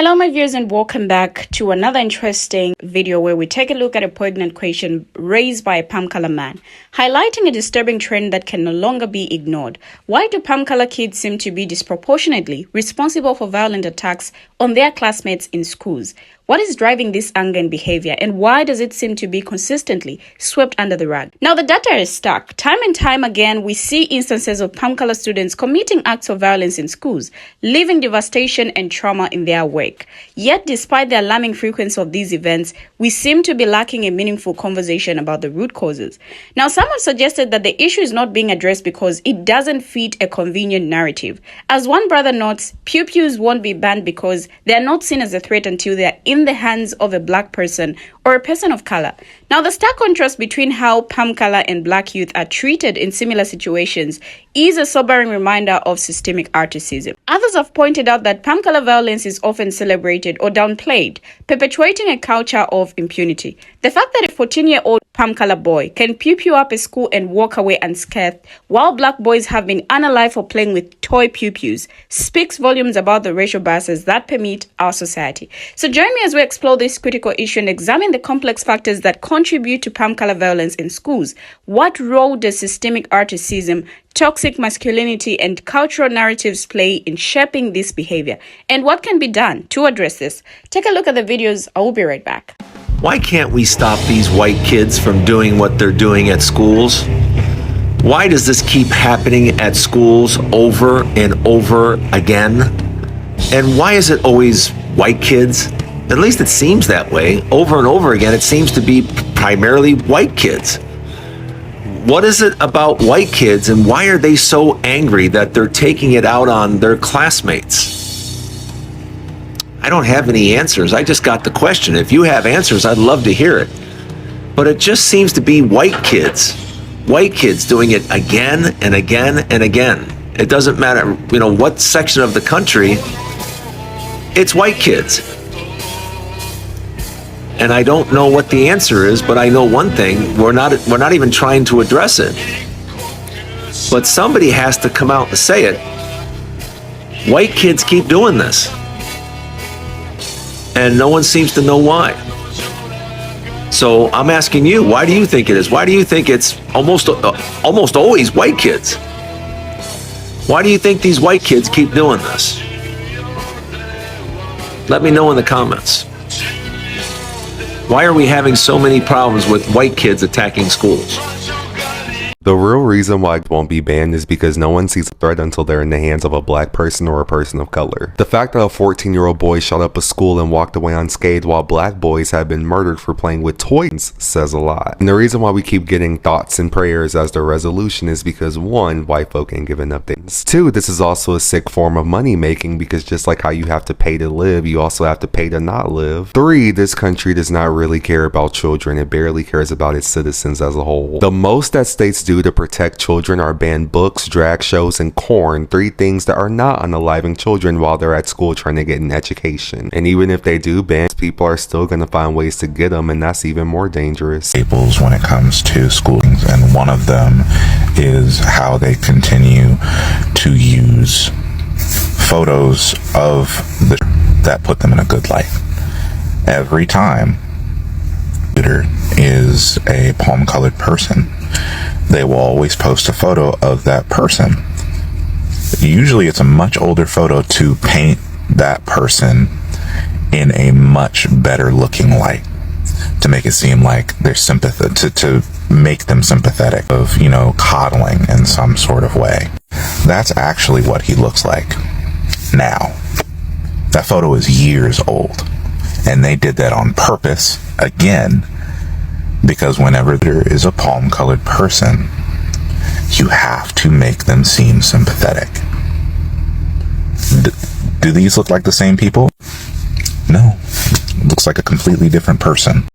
Hello my viewers, and welcome back to another interesting video where we take a look at a poignant question raised by a palm color man, highlighting a disturbing trend that can no longer be ignored. Why do palm color kids seem to be disproportionately responsible for violent attacks on their classmates in schools? What is driving this anger and behavior, and why does it seem to be consistently swept under the rug? Now, the data is stark. Time and time again, we see instances of palm color students committing acts of violence in schools, leaving devastation and trauma in their wake. Yet, despite the alarming frequency of these events, we seem to be lacking a meaningful conversation about the root causes. Now, some have suggested that the issue is not being addressed because it doesn't fit a convenient narrative. As one brother notes, pew-pews won't be banned because they are not seen as a threat until they are in the hands of a black person or a person of color. Now, the stark contrast between how palm color and black youth are treated in similar situations is a sobering reminder of systemic racism. Others have pointed out that palm color violence is often celebrated or downplayed, perpetuating a culture of impunity. The fact that a 14-year-old palm color boy can pew-pew up a school and walk away unscathed, while black boys have been unalive for playing with toy pew-pews, speaks volumes about the racial biases that permeate our society. So join me as we explore this critical issue and examine the complex factors that contribute to palm color violence in schools. What role does systemic racism, toxic masculinity, and cultural narratives play in shaping this behavior? And what can be done to address this? Take a look at the videos. I will be right back. Why can't we stop these white kids from doing what they're doing at schools? Why does this keep happening at schools over and over again? And why is it always white kids? At least it seems that way. Over and over again, it seems to be primarily white kids. What is it about white kids, and why are they so angry that they're taking it out on their classmates? I don't have any answers. I just got the question. If you have answers, I'd love to hear it. But it just seems to be white kids doing it again and again and again. It doesn't matter, what section of the country, it's white kids. And I don't know what the answer is, but I know one thing, we're not even trying to address it. But somebody has to come out and say it. White kids keep doing this. And no one seems to know why. So I'm asking you, why do you think it is? Why do you think it's almost always white kids? Why do you think these white kids keep doing this? Let me know in the comments. Why are we having so many problems with white kids attacking schools? The real reason why it won't be banned is because no one sees a threat until they're in the hands of a black person or a person of color. The fact that a 14-year-old boy shot up a school and walked away unscathed while black boys have been murdered for playing with toys says a lot. And the reason why we keep getting thoughts and prayers as the resolution is because 1, white folk ain't giving up things. 2, this is also a sick form of money making, because just like how you have to pay to live, you also have to pay to not live. 3, this country does not really care about children. It barely cares about its citizens as a whole. The most that states do to protect children are ban books, drag shows, and corn, 3 things that are not unaliving children while they're at school trying to get an education. And even if they do ban, people are still going to find ways to get them, and that's even more dangerous. Staples when it comes to schooling, and one of them is how they continue to use photos of that put them in a good light. Every time there is a palm-colored person, they will always post a photo of that person. Usually it's a much older photo to paint that person in a much better looking light, to make it seem like they're sympathetic, to make them sympathetic, of, coddling in some sort of way. That's actually what he looks like now. That photo is years old, and they did that on purpose, again, because whenever there is a palm-colored person, you have to make them seem sympathetic. Do these look like the same people? No. It looks like a completely different person.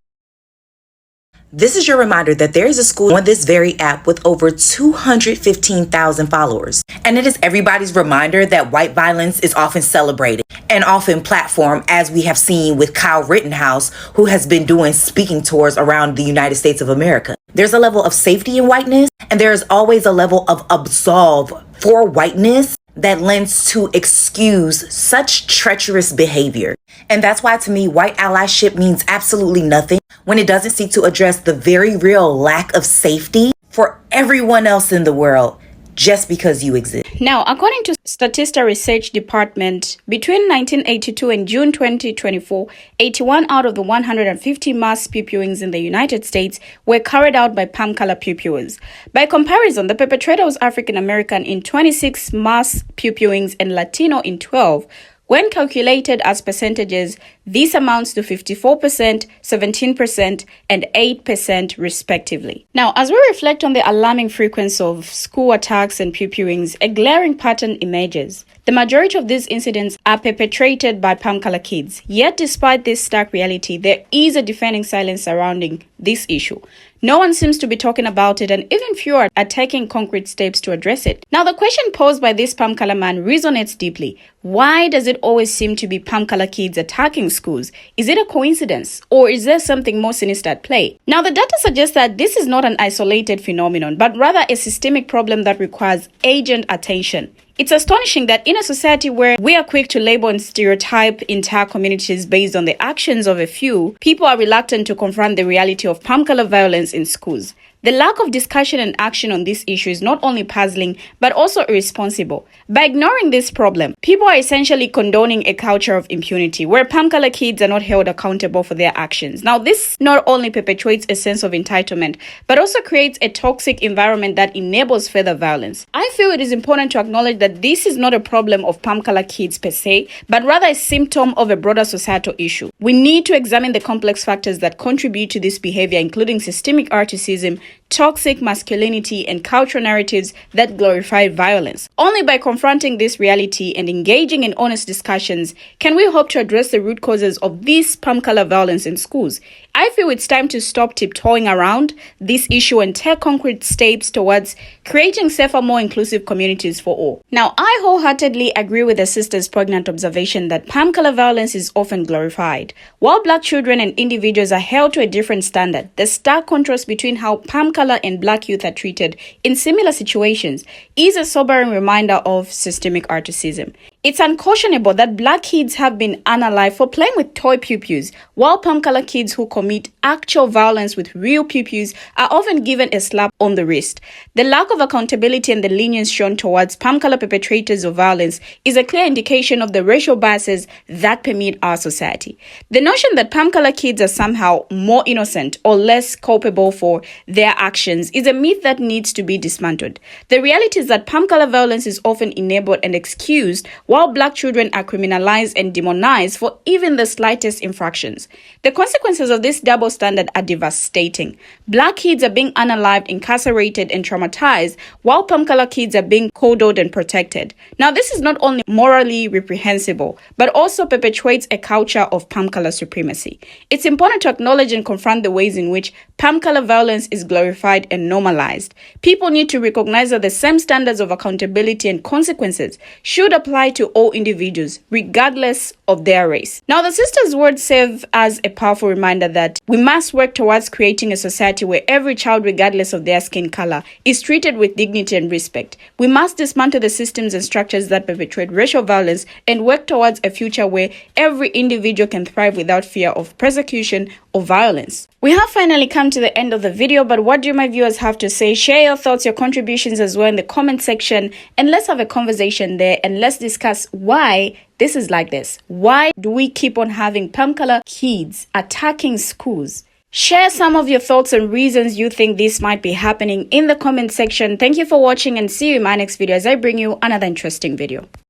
This is your reminder that there is a school on this very app with over 215,000 followers. And it is everybody's reminder that white violence is often celebrated and often platformed, as we have seen with Kyle Rittenhouse, who has been doing speaking tours around the United States of America. There's a level of safety in whiteness, and there is always a level of absolve for whiteness that lends to excuse such treacherous behavior. And that's why, to me, white allyship means absolutely nothing when it doesn't seek to address the very real lack of safety for everyone else in the world just because you exist. Now, according to Statista Research Department, between 1982 and June 2024, 81 out of the 150 mass pupillings in the United States were carried out by palm color pupillers. By comparison, the perpetrator was African American in 26 mass pupillings and Latino in 12. When calculated as percentages, this amounts to 54%, 17%, and 8% respectively. Now, as we reflect on the alarming frequency of school attacks and pupillings, a glaring pattern emerges. The majority of these incidents are perpetrated by palm color kids. Yet, despite this stark reality, there is a deafening silence surrounding this issue. No one seems to be talking about it, and even fewer are taking concrete steps to address it. Now, the question posed by this palm color man resonates deeply. Why does it always seem to be palm color kids attacking schools? Is it a coincidence, or is there something more sinister at play? Now, the data suggests that this is not an isolated phenomenon, but rather a systemic problem that requires urgent attention. It's astonishing that in a society where we are quick to label and stereotype entire communities based on the actions of a few, people are reluctant to confront the reality of palm color violence in schools. The lack of discussion and action on this issue is not only puzzling, but also irresponsible. By ignoring this problem, people are essentially condoning a culture of impunity, where palm color kids are not held accountable for their actions. Now, this not only perpetuates a sense of entitlement, but also creates a toxic environment that enables further violence. I feel it is important to acknowledge that this is not a problem of palm color kids per se, but rather a symptom of a broader societal issue. We need to examine the complex factors that contribute to this behavior, including systemic racism, toxic masculinity, and cultural narratives that glorify violence. Only by confronting this reality and engaging in honest discussions can we hope to address the root causes of this palm color violence in schools. I feel it's time to stop tiptoeing around this issue and take concrete steps towards creating safer, more inclusive communities for all. Now, I wholeheartedly agree with the sister's poignant observation that palm color violence is often glorified. While Black children and individuals are held to a different standard, the stark contrast between how palm color and Black youth are treated in similar situations is a sobering reminder of systemic racism. It's unconscionable that Black kids have been unalived for playing with toy pupils, while palm color kids who commit actual violence with real pupils are often given a slap on the wrist. The lack of accountability and the lenience shown towards palm color perpetrators of violence is a clear indication of the racial biases that permeate our society. The notion that palm color kids are somehow more innocent or less culpable for their actions is a myth that needs to be dismantled. The reality is that palm color violence is often enabled and excused, while Black children are criminalized and demonized for even the slightest infractions. The consequences of this double standard are devastating. Black kids are being unalived, incarcerated, and traumatized, while palm color kids are being coddled and protected. Now, this is not only morally reprehensible, but also perpetuates a culture of palm color supremacy. It's important to acknowledge and confront the ways in which palm color violence is glorified and normalized. People need to recognize that the same standards of accountability and consequences should apply to all individuals, regardless of their race. Now, the sister's words serve as a powerful reminder that we must work towards creating a society where every child, regardless of their skin color, is treated with dignity and respect. We must dismantle the systems and structures that perpetrate racial violence and work towards a future where every individual can thrive without fear of persecution or violence. We have finally come to the end of the video, but what do my viewers have to say? Share your thoughts, your contributions as well in the comment section, and let's have a conversation there, and let's discuss why this is like this. Why do we keep on having palm color kids attacking schools? Share some of your thoughts and reasons you think this might be happening in the comment section. Thank you for watching, and see you in my next video as I bring you another interesting video.